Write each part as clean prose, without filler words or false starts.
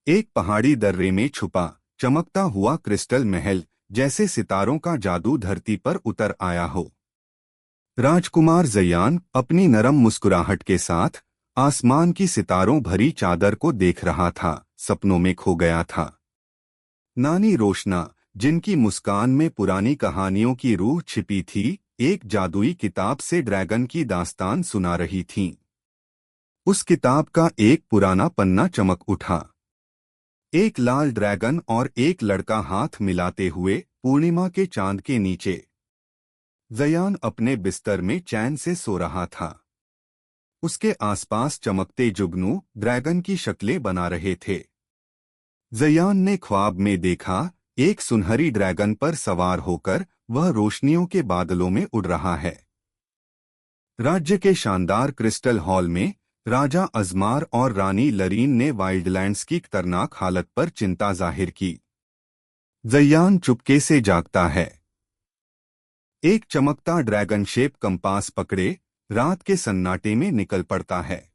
एक पहाड़ी दर्रे में छुपा चमकता हुआ क्रिस्टल महल, जैसे सितारों का जादू धरती पर उतर आया हो। राजकुमार जयान अपनी नरम मुस्कुराहट के साथ आसमान की सितारों भरी चादर को देख रहा था, सपनों में खो गया था। नानी रोशना, जिनकी मुस्कान में पुरानी कहानियों की रूह छिपी थी, एक जादुई किताब से ड्रैगन की दास्तान सुना रही थीं। उस किताब का एक पुराना पन्ना चमक उठा। एक लाल ड्रैगन और एक लड़का हाथ मिलाते हुए पूर्णिमा के चांद के नीचे। जयान अपने बिस्तर में चैन से सो रहा था। उसके आसपास चमकते जुगनू ड्रैगन की शक्लें बना रहे थे। जयान ने ख्वाब में देखा, एक सुनहरी ड्रैगन पर सवार होकर वह रोशनियों के बादलों में उड़ रहा है। राज्य के शानदार क्रिस्टल हॉल में राजा अजमार और रानी लरीन ने वाइल्डलैंड्स की खतरनाक हालत पर चिंता जाहिर की। जयान चुपके से जागता है। एक चमकता ड्रैगन शेप कंपास पकड़े रात के सन्नाटे में निकल पड़ता है।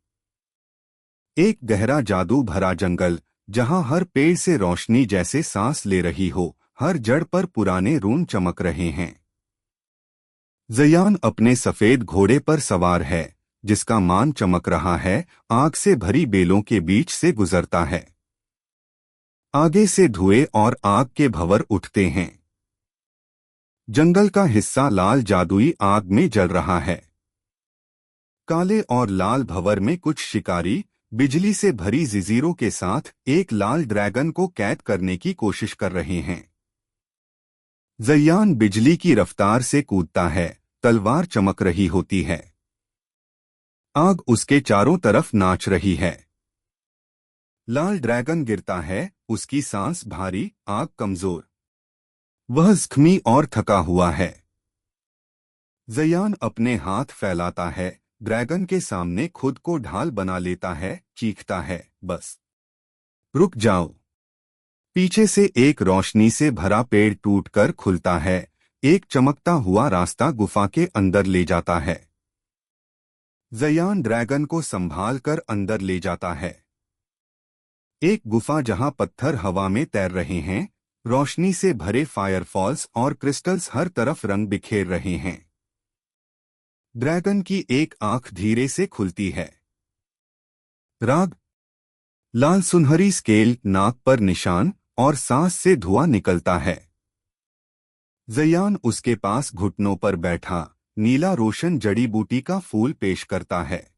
एक गहरा जादू भरा जंगल, जहां हर पेड़ से रोशनी जैसे सांस ले रही हो, हर जड़ पर पुराने रून चमक रहे हैं। जयान अपने सफेद घोड़े पर सवार है, जिसका मान चमक रहा है, आग से भरी बेलों के बीच से गुजरता है। आगे से धुएं और आग के भंवर उठते हैं। जंगल का हिस्सा लाल जादुई आग में जल रहा है। काले और लाल भंवर में कुछ शिकारी बिजली से भरी जंजीरों के साथ एक लाल ड्रैगन को कैद करने की कोशिश कर रहे हैं। जयान बिजली की रफ्तार से कूदता है, तलवार चमक रही होती है। आग उसके चारों तरफ नाच रही है। लाल ड्रैगन गिरता है, उसकी सांस भारी, आग कमजोर। वह जख्मी और थका हुआ है। जयान अपने हाथ फैलाता है, ड्रैगन के सामने खुद को ढाल बना लेता है, चीखता है, बस रुक जाओ। पीछे से एक रोशनी से भरा पेड़ टूटकर खुलता है। एक चमकता हुआ रास्ता गुफा के अंदर ले जाता है। जयान ड्रैगन को संभाल कर अंदर ले जाता है। एक गुफा जहां पत्थर हवा में तैर रहे हैं, रोशनी से भरे फायरफॉल्स और क्रिस्टल्स हर तरफ रंग बिखेर रहे हैं। ड्रैगन की एक आंख धीरे से खुलती है। राग, लाल सुनहरी स्केल, नाक पर निशान और सांस से धुआं निकलता है। जयान उसके पास घुटनों पर बैठा नीला रोशन जड़ी बूटी का फूल पेश करता है।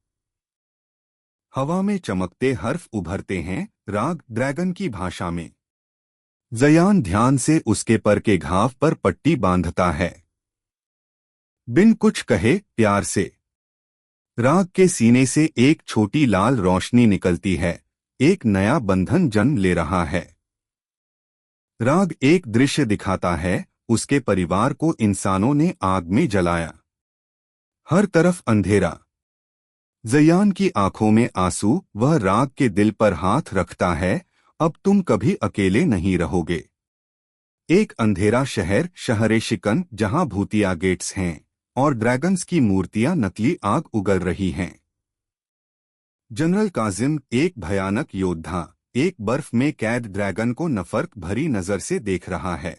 हवा में चमकते हर्फ उभरते हैं, राग ड्रैगन की भाषा में। जयान ध्यान से उसके पर के घाव पर पट्टी बांधता है। बिन कुछ कहे, प्यार से। राग के सीने से एक छोटी लाल रोशनी निकलती है, एक नया बंधन जन्म ले रहा है। राग एक दृश्य दिखाता है, उसके परिवार को इंसानों ने आग में जलाया। हर तरफ अंधेरा। जयान की आंखों में आंसू, वह राग के दिल पर हाथ रखता है, अब तुम कभी अकेले नहीं रहोगे। एक अंधेरा शहर, शहरे शिकन, जहां भूतिया गेट्स हैं और ड्रैगन्स की मूर्तियां नकली आग उगल रही हैं। जनरल काजिम, एक भयानक योद्धा, एक बर्फ में कैद ड्रैगन को नफरत भरी नजर से देख रहा है।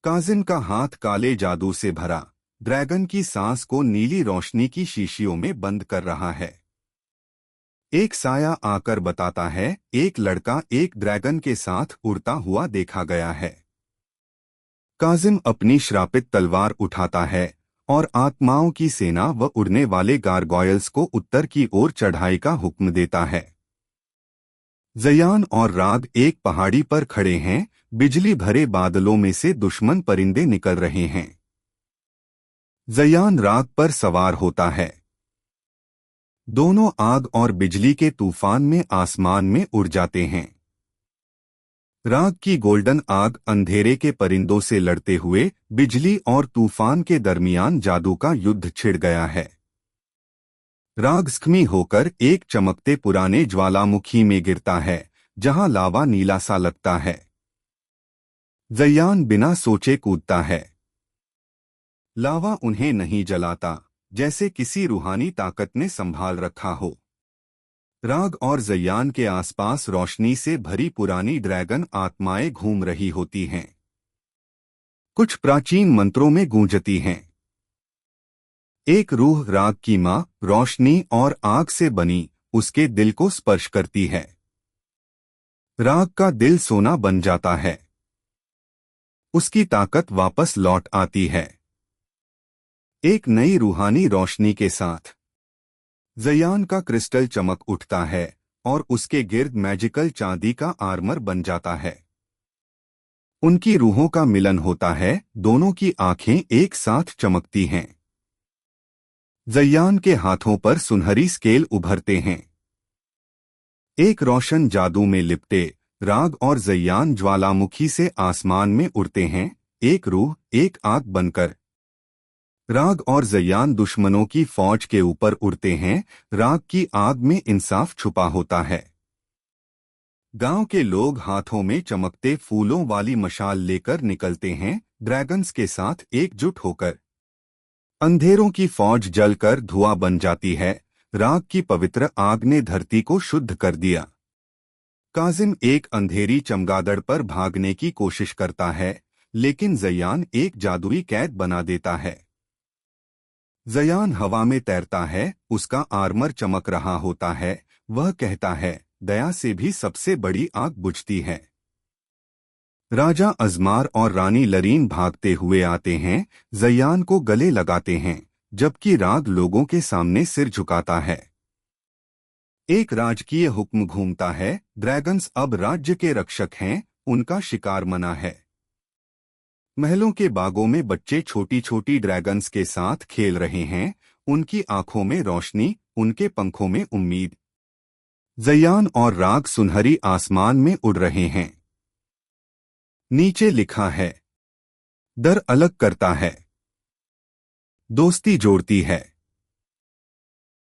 काजिम का हाथ काले जादू से भरा ड्रैगन की सांस को नीली रोशनी की शीशियों में बंद कर रहा है। एक साया आकर बताता है, एक लड़का एक ड्रैगन के साथ उड़ता हुआ देखा गया है। काजिम अपनी श्रापित तलवार उठाता है और आत्माओं की सेना व उड़ने वाले गारगोयल्स को उत्तर की ओर चढ़ाई का हुक्म देता है। जयान और राग एक पहाड़ी पर खड़े हैं, बिजली भरे बादलों में से दुश्मन परिंदे निकल रहे हैं। जयान राग पर सवार होता है। दोनों आग और बिजली के तूफान में आसमान में उड़ जाते हैं। राग की गोल्डन आग अंधेरे के परिंदों से लड़ते हुए बिजली और तूफान के दरमियान जादू का युद्ध छिड़ गया है। राग जख्मी होकर एक चमकते पुराने ज्वालामुखी में गिरता है, जहां लावा नीला सा लगता है। जयान बिना सोचे कूदता है। लावा उन्हें नहीं जलाता, जैसे किसी रूहानी ताकत ने संभाल रखा हो। राग और जयान के आसपास रोशनी से भरी पुरानी ड्रैगन आत्माएं घूम रही होती हैं। कुछ प्राचीन मंत्रों में गूंजती हैं। एक रूह राग की मां रोशनी और आग से बनी उसके दिल को स्पर्श करती है। राग का दिल सोना बन जाता है। उसकी ताकत वापस लौट आती है, एक नई रूहानी रोशनी के साथ। जयान का क्रिस्टल चमक उठता है और उसके गिर्द मैजिकल चांदी का आर्मर बन जाता है। उनकी रूहों का मिलन होता है, दोनों की आंखें एक साथ चमकती हैं। जयान के हाथों पर सुनहरी स्केल उभरते हैं। एक रोशन जादू में लिपटे राग और जयान ज्वालामुखी से आसमान में उड़ते हैं, एक रूह एक आग बनकर। राग और जयान दुश्मनों की फौज के ऊपर उड़ते हैं। राग की आग में इंसाफ छुपा होता है। गांव के लोग हाथों में चमकते फूलों वाली मशाल लेकर निकलते हैं, ड्रैगन्स के साथ एकजुट होकर। अंधेरों की फौज जलकर धुआं बन जाती है। राग की पवित्र आग ने धरती को शुद्ध कर दिया। काजिम एक अंधेरी चमगादड़ पर भागने की कोशिश करता है, लेकिन जयान एक जादुई कैद बना देता है। जयान हवा में तैरता है, उसका आर्मर चमक रहा होता है। वह कहता है, दया से भी सबसे बड़ी आग बुझती है। राजा अजमार और रानी लरीन भागते हुए आते हैं, जयान को गले लगाते हैं, जबकि राग लोगों के सामने सिर झुकाता है। एक राजकीय हुक्म घूमता है, ड्रैगन्स अब राज्य के रक्षक हैं, उनका शिकार मना है। महलों के बागों में बच्चे छोटी छोटी ड्रैगन्स के साथ खेल रहे हैं, उनकी आंखों में रोशनी, उनके पंखों में उम्मीद। जयान और राग सुनहरी आसमान में उड़ रहे हैं। नीचे लिखा है, दर अलग करता है, दोस्ती जोड़ती है।